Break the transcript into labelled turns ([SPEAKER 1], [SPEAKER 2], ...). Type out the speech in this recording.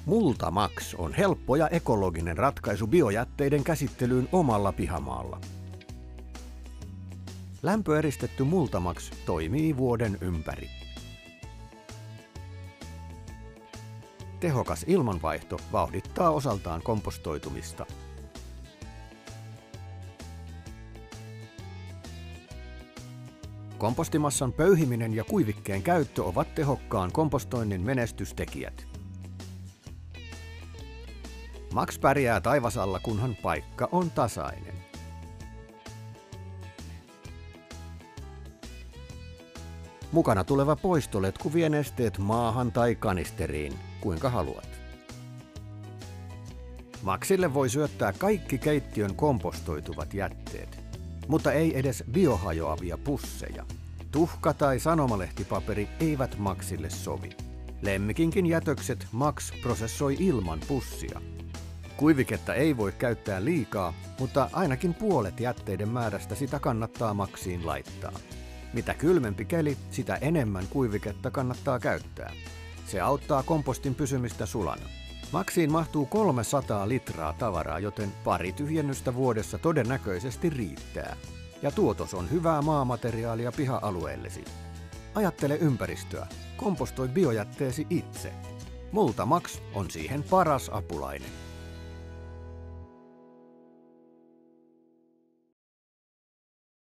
[SPEAKER 1] Multamax on helppo ja ekologinen ratkaisu biojätteiden käsittelyyn omalla pihamaalla. Lämpöeristetty Multamax toimii vuoden ympäri. Tehokas ilmanvaihto vauhdittaa osaltaan kompostoitumista. Kompostimassan pöyhiminen ja kuivikkeen käyttö ovat tehokkaan kompostoinnin menestystekijät. Max pärjää taivasalla, kunhan paikka on tasainen. Mukana tuleva poistoletku vie nesteet maahan tai kanisteriin, kuinka haluat. Maxille voi syöttää kaikki keittiön kompostoituvat jätteet, mutta ei edes biohajoavia pusseja. Tuhka tai sanomalehtipaperi eivät Maxille sovi. Lemmikinkin jätökset Max prosessoi ilman pussia. Kuiviketta ei voi käyttää liikaa, mutta ainakin puolet jätteiden määrästä sitä kannattaa Maxiin laittaa. Mitä kylmempi keli, sitä enemmän kuiviketta kannattaa käyttää. Se auttaa kompostin pysymistä sulana. Maxiin mahtuu 300 litraa tavaraa, joten pari tyhjennystä vuodessa todennäköisesti riittää. Ja tuotos on hyvää maamateriaalia piha-alueellesi. Ajattele ympäristöä. Kompostoi biojätteesi itse. Multamax on siihen paras apulainen.